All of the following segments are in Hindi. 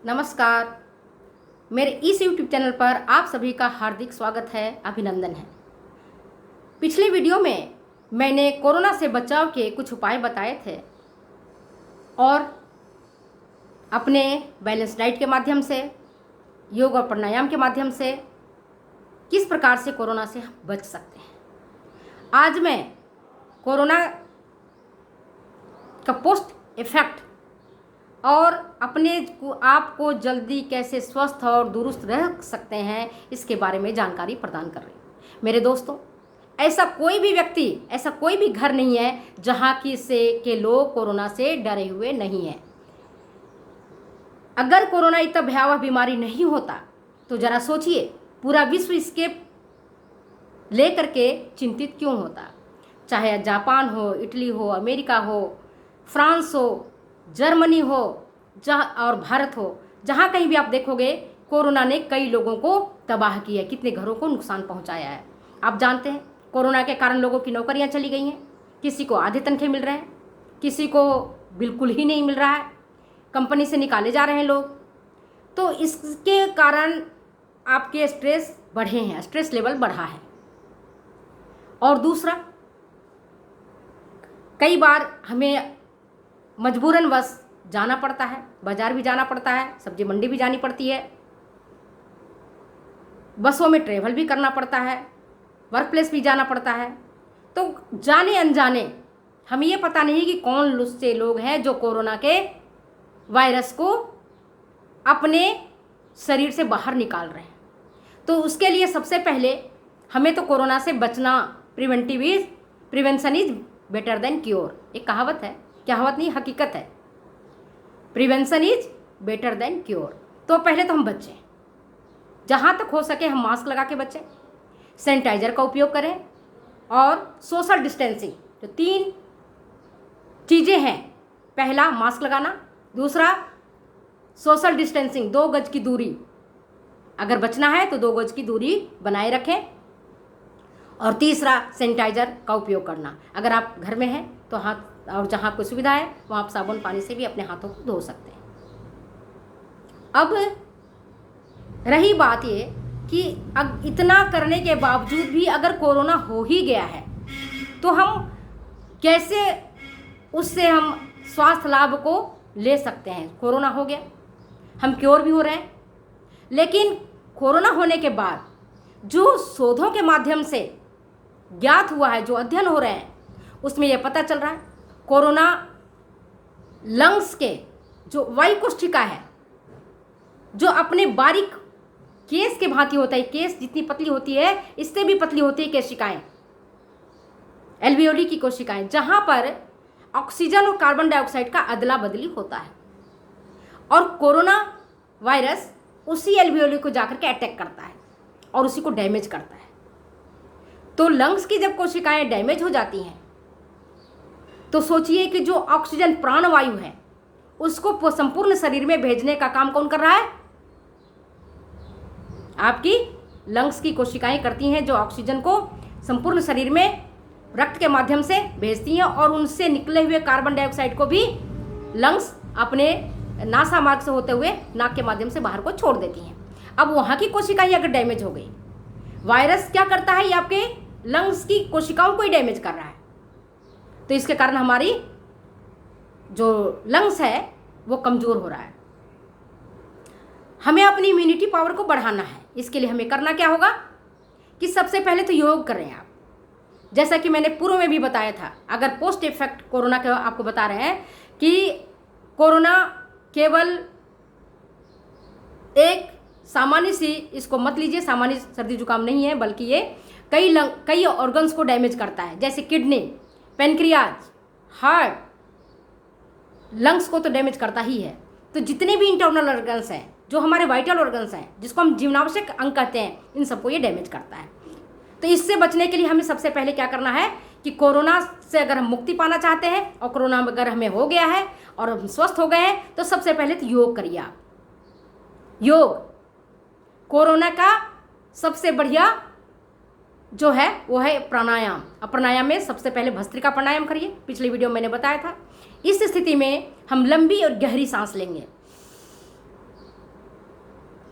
नमस्कार। मेरे इस YouTube चैनल पर आप सभी का हार्दिक स्वागत है, अभिनंदन है। पिछले वीडियो में मैंने कोरोना से बचाव के कुछ उपाय बताए थे और अपने बैलेंस डाइट के माध्यम से, योग और प्राणायाम के माध्यम से किस प्रकार से कोरोना से बच सकते हैं। आज मैं कोरोना का पोस्ट इफेक्ट और अपने आप को जल्दी कैसे स्वस्थ और दुरुस्त रह सकते हैं, इसके बारे में जानकारी प्रदान कर रही हूँ। मेरे दोस्तों, ऐसा कोई भी व्यक्ति, ऐसा कोई भी घर नहीं है जहाँ की से के लोग कोरोना से डरे हुए नहीं हैं। अगर कोरोना इतना भयावह बीमारी नहीं होता तो जरा सोचिए, पूरा विश्व इसके लेकर के चिंतित क्यों होता। चाहे जापान हो, इटली हो, अमेरिका हो, फ्रांस हो, जर्मनी हो और भारत हो, जहाँ कहीं भी आप देखोगे कोरोना ने कई लोगों को तबाह किया है, कितने घरों को नुकसान पहुँचाया है। आप जानते हैं कोरोना के कारण लोगों की नौकरियां चली गई हैं, किसी को आधे तनखे मिल रहे हैं, किसी को बिल्कुल ही नहीं मिल रहा है, कंपनी से निकाले जा रहे हैं लोग। तो इसके कारण आपके स्ट्रेस बढ़े हैं, स्ट्रेस लेवल बढ़ा है। और दूसरा, कई बार हमें मजबूरन बस जाना पड़ता है, बाजार भी जाना पड़ता है, सब्जी मंडी भी जानी पड़ती है, बसों में ट्रेवल भी करना पड़ता है, वर्क प्लेस भी जाना पड़ता है। तो जाने अनजाने हमें ये पता नहीं कि कौन से लोग हैं जो कोरोना के वायरस को अपने शरीर से बाहर निकाल रहे हैं। तो उसके लिए सबसे पहले हमें तो कोरोना से बचना, prevention is better than cure, एक कहावत है, कहावत नहीं हकीकत है। Prevention is better than cure. तो पहले तो हम बचें, जहाँ तक हो सके हम मास्क लगा के बचें, सैनिटाइजर का उपयोग करें और सोशल डिस्टेंसिंग, जो 3 चीज़ें हैं, पहला मास्क लगाना, दूसरा सोशल डिस्टेंसिंग 2 गज की दूरी, अगर बचना है तो 2 गज की दूरी बनाए रखें, और तीसरा सैनिटाइजर का उपयोग करना। अगर आप घर में हैं तो हाथ, और जहाँ कोई सुविधा है वहाँ आप साबुन पानी से भी अपने हाथों को धो सकते हैं। अब रही बात ये कि अब इतना करने के बावजूद भी अगर कोरोना हो ही गया है तो हम कैसे उससे हम स्वास्थ्य लाभ को ले सकते हैं। कोरोना हो गया, हम क्योर भी हो रहे हैं, लेकिन कोरोना होने के बाद जो शोधों के माध्यम से ज्ञात हुआ है, जो अध्ययन हो रहे हैं, उसमें यह पता चल रहा है कोरोना लंग्स के जो वायु कोशिका है, जो अपने बारीक केस के भांति होता है, केस जितनी पतली होती है इससे भी पतली होती है कोशिकाएं, एल्वियोली की कोशिकाएं, जहां पर ऑक्सीजन और कार्बन डाइऑक्साइड का अदला बदली होता है, और कोरोना वायरस उसी एल्वियोली को जाकर के अटैक करता है और उसी को डैमेज करता है। तो लंग्स की जब कोशिकाएं डैमेज हो जाती हैं तो सोचिए कि जो ऑक्सीजन प्राणवायु है उसको संपूर्ण शरीर में भेजने का काम कौन कर रहा है? आपकी लंग्स की कोशिकाएं करती हैं, जो ऑक्सीजन को संपूर्ण शरीर में रक्त के माध्यम से भेजती हैं, और उनसे निकले हुए कार्बन डाइऑक्साइड को भी लंग्स अपने नासा मार्ग से होते हुए नाक के माध्यम से बाहर को छोड़ देती हैं। अब वहाँ की कोशिकाएं अगर डैमेज हो गई, वायरस क्या करता है? ये आपके लंग्स की कोशिकाओं को ही डैमेज कर रहा है। तो इसके कारण हमारी जो लंग्स है वो कमज़ोर हो रहा है। हमें अपनी इम्यूनिटी पावर को बढ़ाना है। इसके लिए हमें करना क्या होगा कि सबसे पहले तो योग करें आप, जैसा कि मैंने पूर्व में भी बताया था। अगर पोस्ट इफेक्ट कोरोना के आपको बता रहे हैं कि कोरोना केवल एक सामान्य सी, इसको मत लीजिए, सामान्य सर्दी जुकाम नहीं है, बल्कि ये कई ऑर्गन्स को डैमेज करता है, जैसे किडनी, पेनक्रियाज, हार्ट, लंग्स को तो डैमेज करता ही है। तो जितने भी इंटरनल ऑर्गन्स हैं, जो हमारे वाइटल ऑर्गन्स हैं, जिसको हम जीवनावश्यक अंग कहते हैं, इन सबको ये डैमेज करता है। तो इससे बचने के लिए हमें सबसे पहले क्या करना है कि कोरोना से अगर हम मुक्ति पाना चाहते हैं और कोरोना अगर हमें हो गया है और हम स्वस्थ हो गए हैं, तो सबसे पहले तो योग करिए आप। योग कोरोना का सबसे बढ़िया जो है वो है प्राणायाम। अब प्राणायाम में सबसे पहले भस्त्रिका प्राणायाम करिए, पिछले वीडियो में मैंने बताया था। इस स्थिति में हम लंबी और गहरी सांस लेंगे,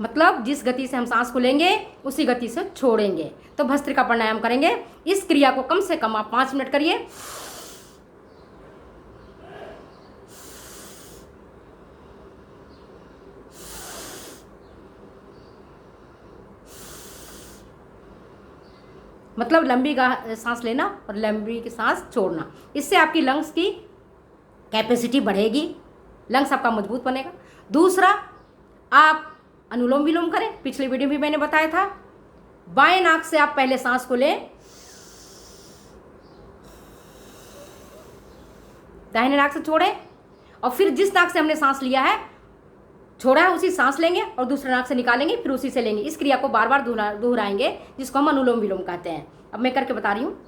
मतलब जिस गति से हम सांस को लेंगे उसी गति से छोड़ेंगे। तो भस्त्रिका प्राणायाम करेंगे। इस क्रिया को कम से कम आप 5 मिनट करिए। मतलब लंबी सांस लेना और लंबी की सांस छोड़ना। इससे आपकी लंग्स की कैपेसिटी बढ़ेगी, लंग्स आपका मजबूत बनेगा। दूसरा, आप अनुलोम विलोम करें। पिछली वीडियो में मैंने बताया था, बाएं नाक से आप पहले सांस को लें, दाहिने नाक से छोड़ें, और फिर जिस नाक से हमने सांस लिया है, छोड़ा है, उसी सांस लेंगे और दूसरे नाक से निकालेंगे, फिर उसी से लेंगे। इस क्रिया को बार बार दोहराएंगे, जिसको हम अनुलोम विलोम कहते हैं। अब मैं करके बता रही हूँ।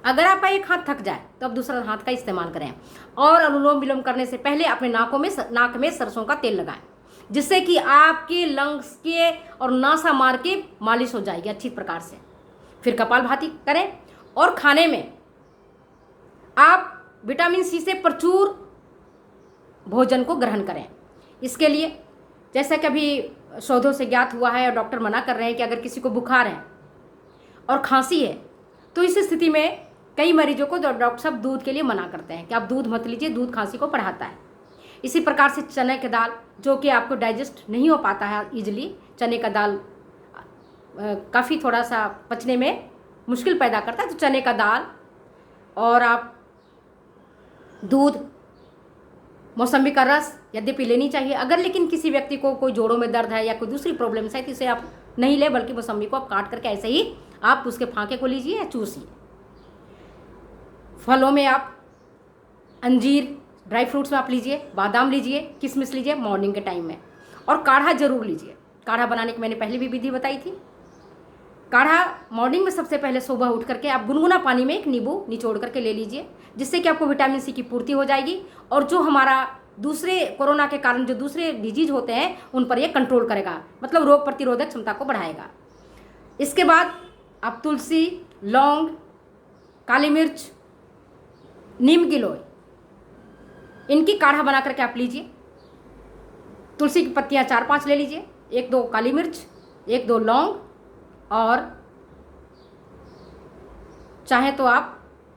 अगर आपका एक हाथ थक जाए तो आप दूसरा हाथ का इस्तेमाल करें। और अनुलोम विलोम करने से पहले अपने नाक में सरसों का तेल लगाएं, जिससे कि आपके लंग्स के और नासा मार के मालिश हो जाएगी अच्छी प्रकार से। फिर कपालभाति करें। और खाने में आप विटामिन सी से प्रचुर भोजन को ग्रहण करें। इसके लिए जैसा कि अभी शोधों से ज्ञात हुआ है और डॉक्टर मना कर रहे हैं कि अगर किसी को बुखार है और खांसी है तो इस स्थिति में कई मरीजों को डॉक्टर साहब दूध के लिए मना करते हैं कि आप दूध मत लीजिए, दूध खांसी को बढ़ाता है। इसी प्रकार से चने की दाल, जो कि आपको डाइजेस्ट नहीं हो पाता है इजीली, चने का दाल काफ़ी थोड़ा सा पचने में मुश्किल पैदा करता है, तो चने का दाल और आप दूध, मौसमी का रस यद्यपि लेनी चाहिए। अगर लेकिन किसी व्यक्ति को कोई जोड़ों में दर्द है या कोई दूसरी प्रॉब्लम्स है तो इसे आप नहीं ले, बल्कि मौसमी को आप काट करके ऐसे ही आप उसके फांके को लीजिए या चूसिए। फलों में आप अंजीर, ड्राई फ्रूट्स में आप लीजिए, बादाम लीजिए, किशमिश लीजिए मॉर्निंग के टाइम में। और काढ़ा जरूर लीजिए। काढ़ा बनाने की मैंने पहले भी विधि बताई थी। काढ़ा मॉर्निंग में सबसे पहले सुबह उठ करके आप गुनगुना पानी में एक नींबू निचोड़ करके ले लीजिए, जिससे कि आपको विटामिन सी की पूर्ति हो जाएगी और जो हमारा दूसरे कोरोना के कारण जो दूसरे डिजीज होते हैं उन पर यह कंट्रोल करेगा, मतलब रोग प्रतिरोधक क्षमता को बढ़ाएगा। इसके बाद आप तुलसी, लौंग, काली मिर्च, नीम गिलोय, इनकी काढ़ा बना करके आप लीजिए। तुलसी की पत्तियां 4-5 ले लीजिए, 1-2 काली मिर्च, 1-2 लौंग, और चाहे तो आप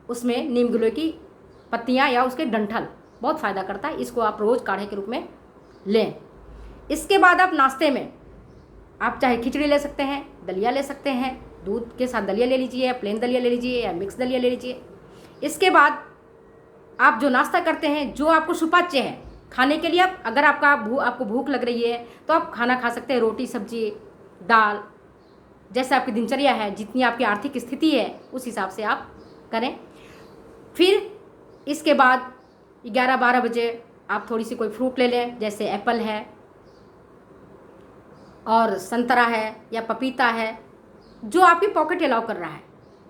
उसमें नीम गिलोय की पत्तियां या उसके डंठल, बहुत फ़ायदा करता है। इसको आप रोज़ काढ़े के रूप में लें। इसके बाद आप नाश्ते में आप चाहे खिचड़ी ले सकते हैं, दलिया ले सकते हैं, दूध के साथ दलिया ले लीजिए या प्लेन दलिया ले लीजिए या मिक्स दलिया ले लीजिए। इसके बाद आप जो नाश्ता करते हैं, जो आपको सुपाच्य है खाने के लिए, आप अगर आपको भूख लग रही है तो आप खाना खा सकते हैं, रोटी, सब्जी, दाल, जैसे आपकी दिनचर्या है, जितनी आपकी आर्थिक स्थिति है उस हिसाब से आप करें। फिर इसके बाद 11-12 बजे आप थोड़ी सी कोई फ्रूट ले लें, जैसे एप्पल है और संतरा है या पपीता है, जो आपकी पॉकेट अलाउ कर रहा है,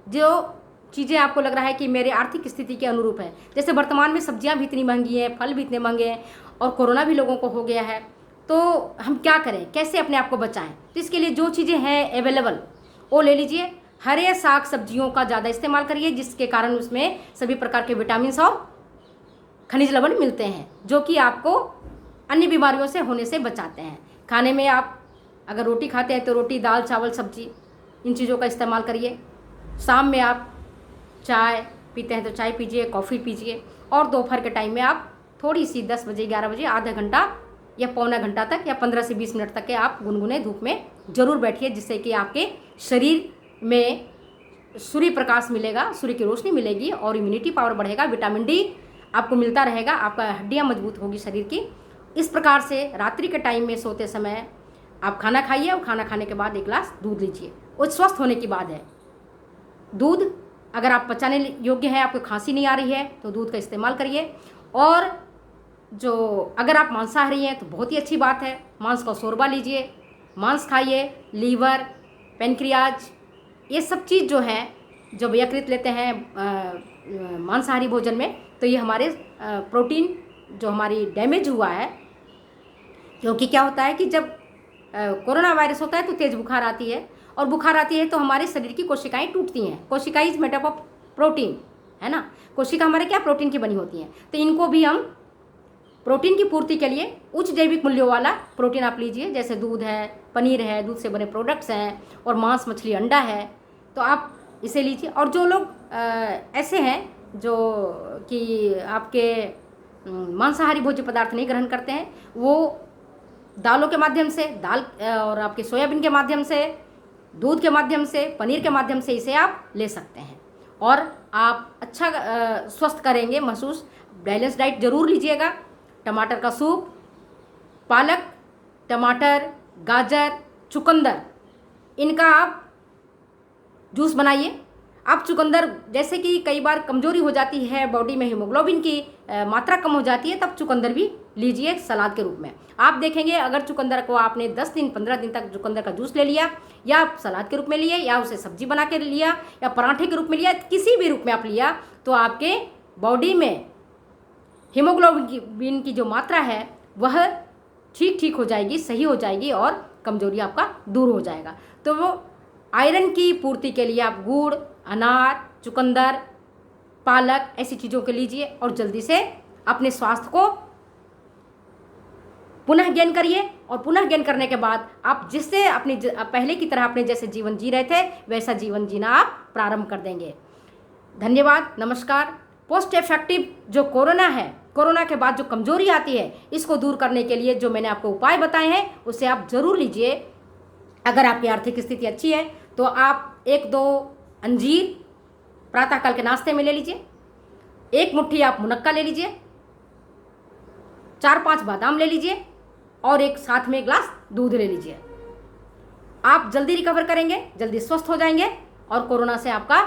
जो चीज़ें आपको लग रहा है कि मेरे आर्थिक स्थिति के अनुरूप है। जैसे वर्तमान में सब्जियां भी इतनी महंगी हैं, फल भी इतने महंगे हैं और कोरोना भी लोगों को हो गया है, तो हम क्या करें, कैसे अपने आप को बचाएं? तो इसके लिए जो चीज़ें हैं अवेलेबल वो ले लीजिए। हरे साग सब्जियों का ज़्यादा इस्तेमाल करिए, जिसके कारण उसमें सभी प्रकार के विटामिन और खनिज लवण मिलते हैं, जो कि आपको अन्य बीमारियों से होने से बचाते हैं। खाने में आप अगर रोटी खाते हैं तो रोटी, दाल, चावल, सब्जी, इन चीज़ों का इस्तेमाल करिए। शाम में आप चाय पीते हैं तो चाय पीजिए, कॉफ़ी पीजिए। और दोपहर के टाइम में आप थोड़ी सी 10 बजे 11 बजे आधा घंटा या पौना घंटा तक या 15 से 20 मिनट तक के आप गुनगुने धूप में ज़रूर बैठिए, जिससे कि आपके शरीर में सूर्य प्रकाश मिलेगा, सूर्य की रोशनी मिलेगी और इम्यूनिटी पावर बढ़ेगा, विटामिन डी आपको मिलता रहेगा, आपका हड्डियाँ मजबूत होगी शरीर की। इस प्रकार से रात्रि के टाइम में सोते समय आप खाना खाइए और खाना खाने के बाद 1 गिलास दूध लीजिए। वो स्वस्थ होने की बात है। दूध अगर आप पचाने योग्य है, आपको खांसी नहीं आ रही है तो दूध का इस्तेमाल करिए। और जो अगर आप मांसाहारी हैं तो बहुत ही अच्छी बात है, मांस का शोरबा लीजिए, मांस खाइए, लीवर, पेनक्रियाज, ये सब चीज़ जो है जब यकृत लेते हैं मांसाहारी भोजन में, तो ये हमारे प्रोटीन जो हमारी डैमेज हुआ है, क्योंकि क्या होता है कि जब कोरोना वायरस होता है तो तेज़ बुखार आती है, और बुखार आती है तो हमारे शरीर की कोशिकाएं टूटती हैं। कोशिका is made up of protein, है ना। कोशिका हमारे क्या प्रोटीन की बनी होती हैं। तो इनको भी हम प्रोटीन की पूर्ति के लिए उच्च जैविक मूल्यों वाला प्रोटीन आप लीजिए, जैसे दूध है, पनीर है, दूध से बने प्रोडक्ट्स हैं, और मांस, मछली, अंडा है, तो आप इसे लीजिए। और जो लोग ऐसे हैं जो कि आपके मांसाहारी भोज्य पदार्थ नहीं ग्रहण करते हैं, वो दालों के माध्यम से, दाल और आपके सोयाबीन के माध्यम से, दूध के माध्यम से, पनीर के माध्यम से इसे आप ले सकते हैं, और आप अच्छा स्वस्थ करेंगे महसूस। बैलेंस डाइट जरूर लीजिएगा। टमाटर का सूप, पालक, टमाटर, गाजर, चुकंदर, इनका आप जूस बनाइए। आप चुकंदर, जैसे कि कई बार कमजोरी हो जाती है, बॉडी में हीमोग्लोबिन की मात्रा कम हो जाती है, तब चुकंदर भी लीजिए सलाद के रूप में। आप देखेंगे अगर चुकंदर को आपने 10 दिन 15 दिन तक चुकंदर का जूस ले लिया, या सलाद के रूप में लिए, या उसे सब्जी बना के लिया, या पराठे के रूप में लिया, किसी भी रूप में आप लिया, तो आपके बॉडी में हीमोग्लोबिन की जो मात्रा है वह ठीक हो जाएगी, सही हो जाएगी, और कमजोरी आपका दूर हो जाएगा। तो वो आयरन की पूर्ति के लिए आप गुड़, अनार, चुकंदर, पालक, ऐसी चीज़ों के लीजिए, और जल्दी से अपने स्वास्थ्य को पुनः गेन करिए। और पुनः गेन करने के बाद आप जिससे अपनी पहले की तरह अपने जैसे जीवन जी रहे थे, वैसा जीवन जीना आप प्रारंभ कर देंगे। धन्यवाद, नमस्कार। पोस्ट इफेक्टिव जो कोरोना है, कोरोना के बाद जो कमजोरी आती है, इसको दूर करने के लिए जो मैंने आपको उपाय बताए हैं, उसे आप जरूर लीजिए। अगर आपकी आर्थिक स्थिति अच्छी है तो आप 1-2 अंजीर प्रातःकाल के नाश्ते में ले लीजिए, 1 मुट्ठी आप मुनक्का ले लीजिए, 4-5 बादाम ले लीजिए, और एक साथ में ग्लास दूध ले लीजिए। आप जल्दी रिकवर करेंगे, जल्दी स्वस्थ हो जाएंगे, और कोरोना से आपका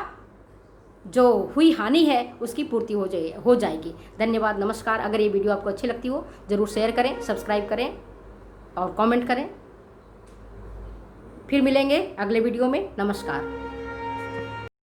जो हुई हानि है उसकी पूर्ति हो जाएगी। धन्यवाद, नमस्कार। अगर ये वीडियो आपको अच्छी लगती हो ज़रूर शेयर करें, सब्सक्राइब करें और कमेंट करें। फिर मिलेंगे अगले वीडियो में। नमस्कार।